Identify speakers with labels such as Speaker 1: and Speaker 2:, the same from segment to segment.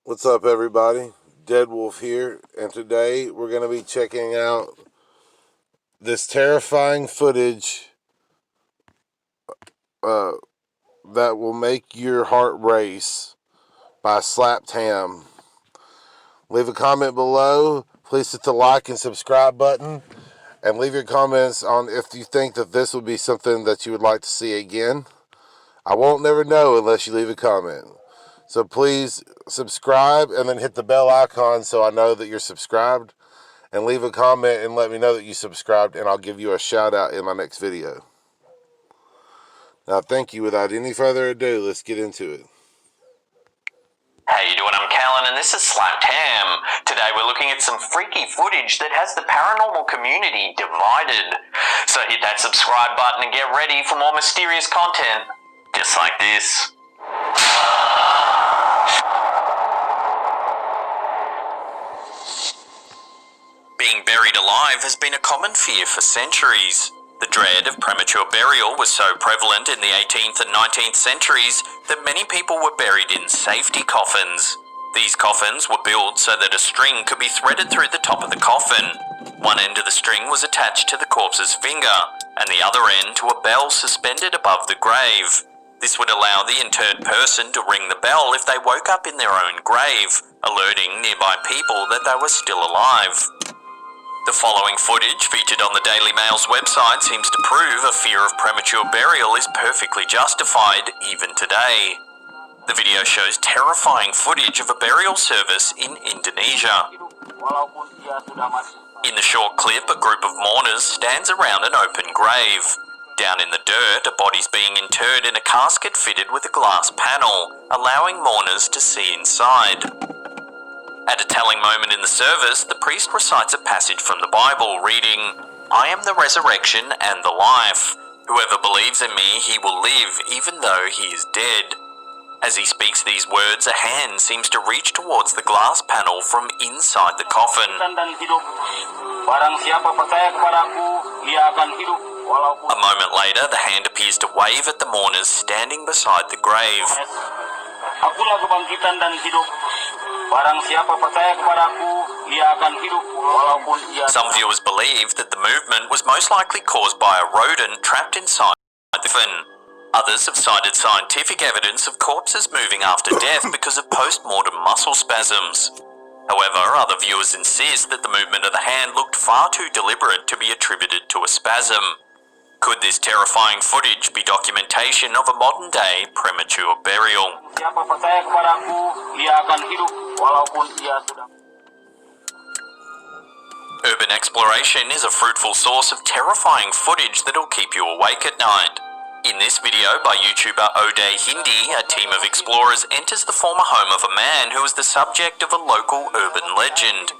Speaker 1: What's up, everybody? Dead Wolf here, and today we're going to be checking out this terrifying footage that will make your heart race by Slapped Ham. Leave a comment below. Please hit the like and subscribe button, and leave your comments on if you think that this would be something that you would like to see again. I won't never know unless you leave a comment. So please subscribe and then hit the bell icon so I know that you're subscribed. And leave a comment and let me know that you subscribed, and I'll give you a shout out in my next video. Now, thank you. Without any further ado, let's get into it.
Speaker 2: How you doing? I'm Callan, and this is Slapped Ham. Today we're looking at some freaky footage that has the paranormal community divided. So hit that subscribe button and get ready for more mysterious content, just like this. Being buried alive has been a common fear for centuries. The dread of premature burial was so prevalent in the 18th and 19th centuries that many people were buried in safety coffins. These coffins were built so that a string could be threaded through the top of the coffin. One end of the string was attached to the corpse's finger, and the other end to a bell suspended above the grave. This would allow the interred person to ring the bell if they woke up in their own grave, alerting nearby people that they were still alive. The following footage featured on the Daily Mail's website seems to prove a fear of premature burial is perfectly justified even today. The video shows terrifying footage of a burial service in Indonesia. In the short clip, a group of mourners stands around an open grave. Down in the dirt, a body's being interred in a casket fitted with a glass panel, allowing mourners to see inside. At a telling moment in the service, the priest recites a passage from the Bible, reading, "I am the resurrection and the life. Whoever believes in me, he will live, even though he is dead." As he speaks these words, a hand seems to reach towards the glass panel from inside the coffin. A moment later, the hand appears to wave at the mourners standing beside the grave. Akulah kebangkitan dan hidup. Barang siapa percaya kepadaku, ia akan hidup walaupun ia. Some viewers believe that the movement was most likely caused by a rodent trapped inside the coffin. Others have cited scientific evidence of corpses moving after death because of post-mortem muscle spasms. However, other viewers insist that the movement of the hand looked far too deliberate to be attributed to a spasm. Could this terrifying footage be documentation of a modern-day premature burial? Urban exploration is a fruitful source of terrifying footage that'll keep you awake at night. In this video by YouTuber O'Day Hindi, a team of explorers enters the former home of a man who was the subject of a local urban legend.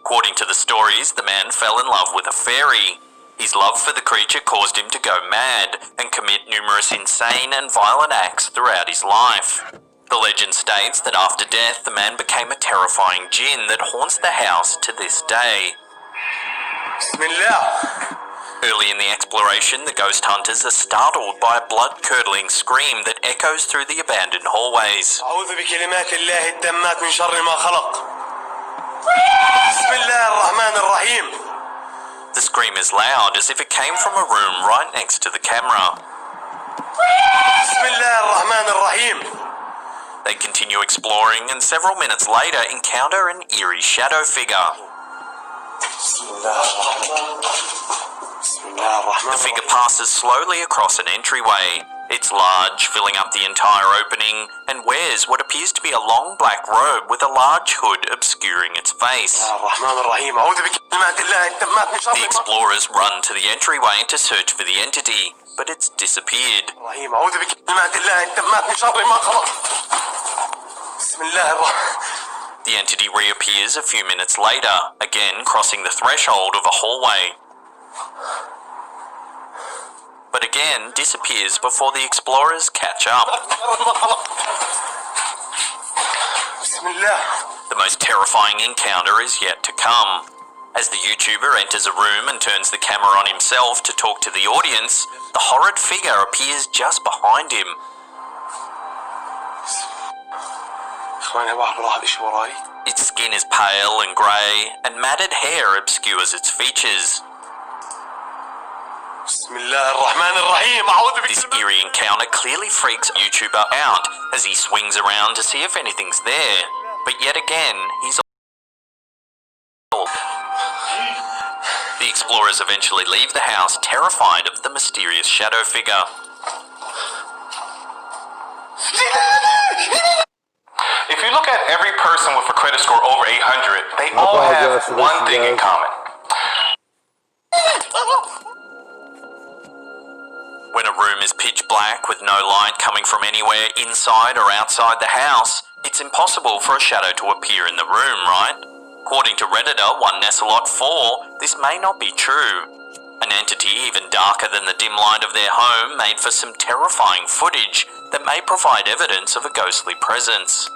Speaker 2: According to the stories, the man fell in love with a fairy. His love for the creature caused him to go mad and commit numerous insane and violent acts throughout his life. The legend states that after death, the man became a terrifying jinn that haunts the house to this day. Bismillah. Early in the exploration, the ghost hunters are startled by a blood-curdling scream that echoes through the abandoned hallways. أعوذ بكلمات الله التامات من شر ما خلق. بسم الله الرحمن الرحيم. The scream is loud, as if it came from a room right next to the camera. They continue exploring and several minutes later encounter an eerie shadow figure. The figure passes slowly across an entryway. It's large, filling up the entire opening, and wears what appears to be a long black robe with a large hood obscuring its face. The explorers run to the entryway to search for the entity, but it's disappeared. The entity reappears a few minutes later, again crossing the threshold of a hallway, but again disappears before the explorers catch up. The most terrifying encounter is yet to come. As the YouTuber enters a room and turns the camera on himself to talk to the audience, the horrid figure appears just behind him. Its skin is pale and grey, and matted hair obscures its features. This eerie encounter clearly freaks YouTuber out as he swings around to see if anything's there. But yet again, he's all. The explorers eventually leave the house, terrified of the mysterious shadow figure.
Speaker 3: If you look at every person with a credit score over 800, they all have one thing in common.
Speaker 2: When a room is pitch black with no light coming from anywhere inside or outside the house, it's impossible for a shadow to appear in the room, right? According to Redditor 1Nesselot4, this may not be true. An entity even darker than the dim light of their home made for some terrifying footage that may provide evidence of a ghostly presence.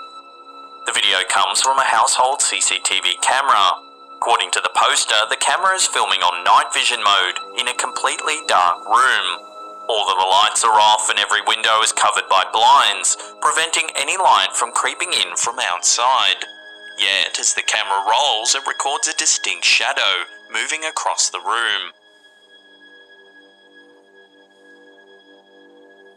Speaker 2: The video comes from a household CCTV camera. According to the poster, the camera is filming on night vision mode in a completely dark room. All of the lights are off and every window is covered by blinds, preventing any light from creeping in from outside. Yet, as the camera rolls, it records a distinct shadow moving across the room.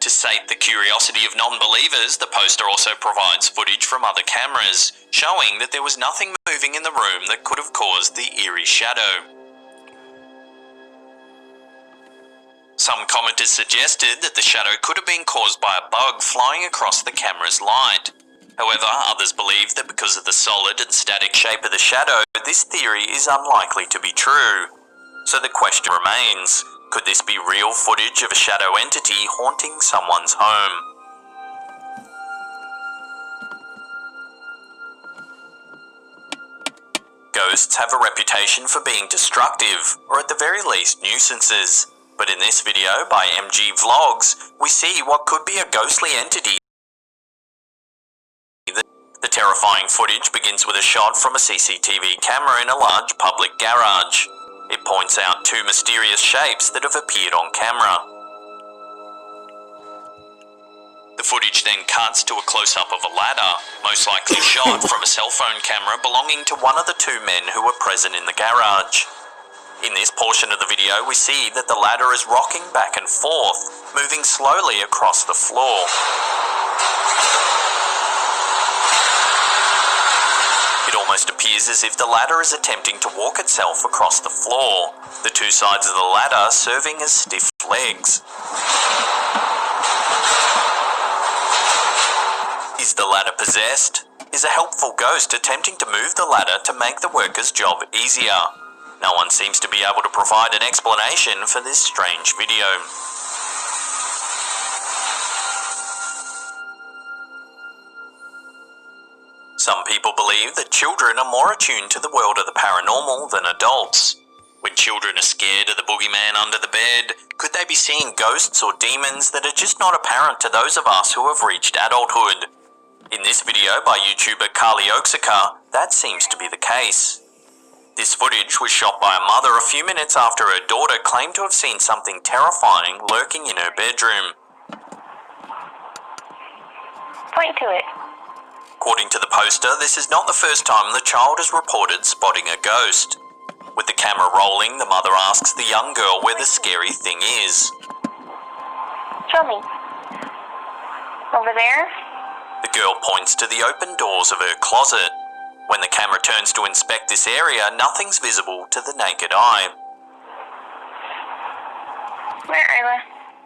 Speaker 2: To sate the curiosity of non-believers, the poster also provides footage from other cameras, showing that there was nothing moving in the room that could have caused the eerie shadow. Some commenters suggested that the shadow could have been caused by a bug flying across the camera's light. However, others believe that because of the solid and static shape of the shadow, this theory is unlikely to be true. So the question remains, could this be real footage of a shadow entity haunting someone's home? Ghosts have a reputation for being destructive, or at the very least nuisances. But in this video by MG Vlogs, we see what could be a ghostly entity. The terrifying footage begins with a shot from a CCTV camera in a large public garage. It points out two mysterious shapes that have appeared on camera. The footage then cuts to a close-up of a ladder, most likely shot from a cell phone camera belonging to one of the two men who were present in the garage. In this portion of the video, we see that the ladder is rocking back and forth, moving slowly across the floor. It almost appears as if the ladder is attempting to walk itself across the floor, the two sides of the ladder serving as stiff legs. Is the ladder possessed? Is a helpful ghost attempting to move the ladder to make the worker's job easier? No one seems to be able to provide an explanation for this strange video. Some people believe that children are more attuned to the world of the paranormal than adults. When children are scared of the boogeyman under the bed, could they be seeing ghosts or demons that are just not apparent to those of us who have reached adulthood? In this video by YouTuber Carly Oaxaca, that seems to be the case. This footage was shot by a mother a few minutes after her daughter claimed to have seen something terrifying lurking in her bedroom.
Speaker 4: Point to it.
Speaker 2: According to the poster, this is not the first time the child has reported spotting a ghost. With the camera rolling, the mother asks the young girl where the scary thing is.
Speaker 4: Show me. Over there?
Speaker 2: The girl points to the open doors of her closet. When the camera turns to inspect this area, nothing's visible to the naked eye.
Speaker 4: Where, Isla?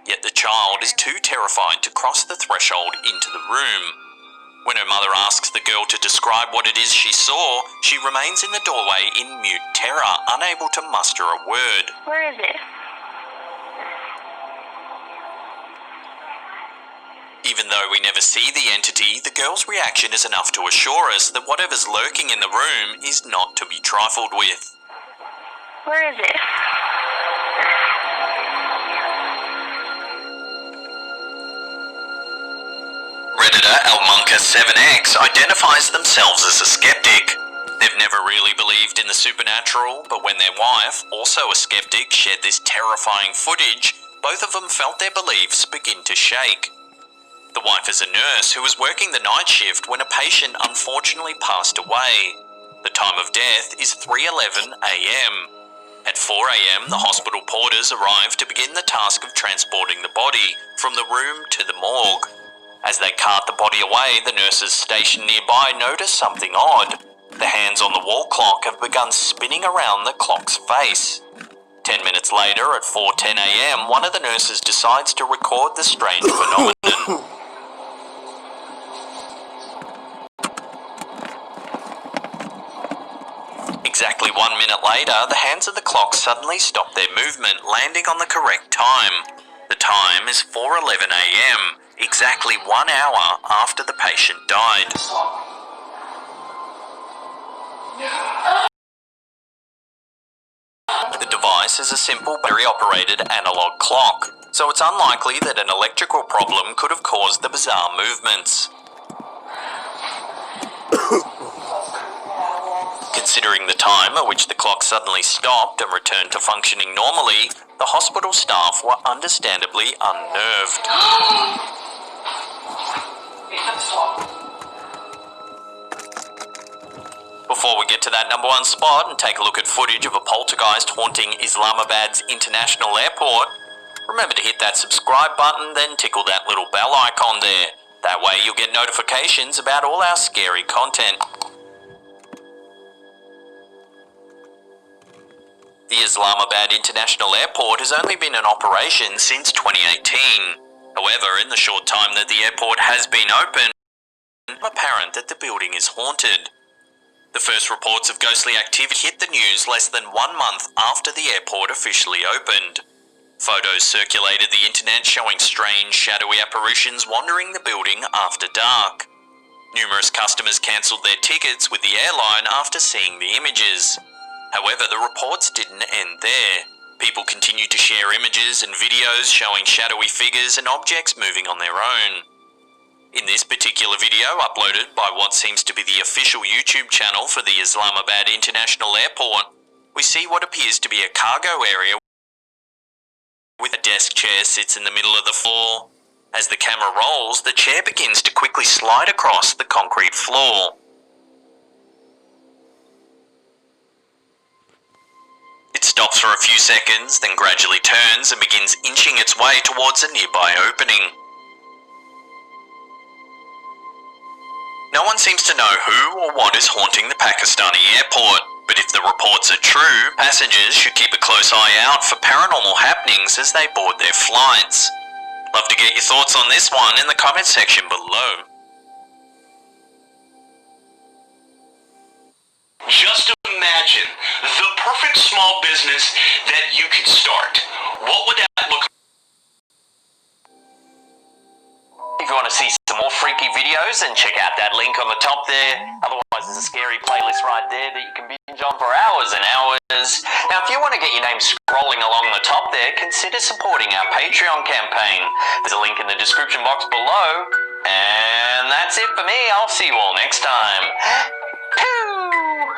Speaker 2: Yet the child is too terrified to cross the threshold into the room. When her mother asks the girl to describe what it is she saw, she remains in the doorway in mute terror, unable to muster a word.
Speaker 4: Where is it?
Speaker 2: Even though we never see the entity, the girl's reaction is enough to assure us that whatever's lurking in the room is not to be trifled with.
Speaker 4: Where is it?
Speaker 2: Redditor Almunka7X identifies themselves as a skeptic. They've never really believed in the supernatural, but when their wife, also a skeptic, shared this terrifying footage, both of them felt their beliefs begin to shake. The wife is a nurse who was working the night shift when a patient unfortunately passed away. The time of death is 3:11 a.m. At 4 a.m, the hospital porters arrive to begin the task of transporting the body from the room to the morgue. As they cart the body away, the nurses stationed nearby notice something odd. The hands on the wall clock have begun spinning around the clock's face. 10 minutes later, at 4:10 a.m, one of the nurses decides to record the strange phenomenon. Exactly 1 minute later, the hands of the clock suddenly stop their movement, landing on the correct time. The time is 4:11 a.m, exactly 1 hour after the patient died. The device is a simple battery-operated analog clock, so it's unlikely that an electrical problem could have caused the bizarre movements. Considering the time at which the clock suddenly stopped and returned to functioning normally, the hospital staff were understandably unnerved. Before we get to that number one spot and take a look at footage of a poltergeist haunting Islamabad's international airport, remember to hit that subscribe button, then tickle that little bell icon there. That way you'll get notifications about all our scary content. The Islamabad International Airport has only been in operation since 2018. However, in the short time that the airport has been open, it's apparent that the building is haunted. The first reports of ghostly activity hit the news less than 1 month after the airport officially opened. Photos circulated the internet showing strange, shadowy apparitions wandering the building after dark. Numerous customers cancelled their tickets with the airline after seeing the images. However, the reports didn't end there. People continued to share images and videos showing shadowy figures and objects moving on their own. In this particular video, uploaded by what seems to be the official YouTube channel for the Islamabad International Airport, we see what appears to be a cargo area with a desk chair sits in the middle of the floor. As the camera rolls, the chair begins to quickly slide across the concrete floor. It stops for a few seconds, then gradually turns and begins inching its way towards a nearby opening. No one seems to know who or what is haunting the Pakistani airport, but if the reports are true, passengers should keep a close eye out for paranormal happenings as they board their flights. Love to get your thoughts on this one in the comment section below.
Speaker 5: Just imagine the perfect small business that you could start. What would that look like?
Speaker 2: If you want to see some more freaky videos, then check out that link on the top there. Otherwise, there's a scary playlist right there that you can binge on for hours and hours. Now, if you want to get your name scrolling along the top there, consider supporting our Patreon campaign. There's a link in the description box below. And that's it for me. I'll see you all next time. Pooh!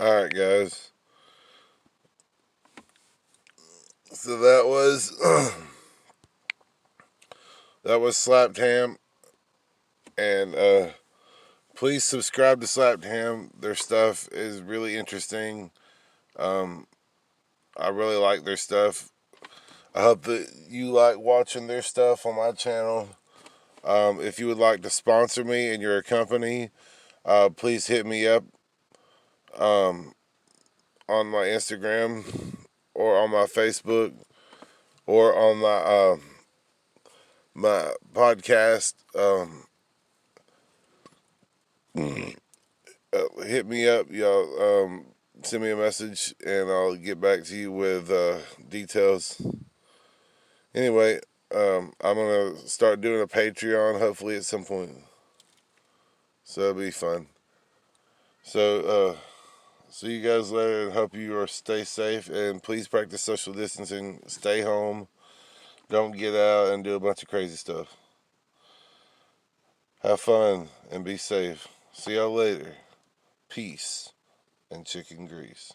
Speaker 1: Alright, guys. So that was that was Slapped Ham. And please subscribe to Slapped Ham. Their stuff is really interesting. I really like their stuff. I hope that you like watching their stuff on my channel. If you would like to sponsor me and you're a company, please hit me up on my Instagram or on my Facebook or on my my podcast. Hit me up, y'all. Send me a message and I'll get back to you with details. Anyway, I'm gonna start doing a Patreon hopefully at some point, so it'll be fun. So see you guys later and hope you are stay safe and please practice social distancing. Stay home. Don't get out and do a bunch of crazy stuff. Have fun and be safe. See y'all later. Peace and chicken grease.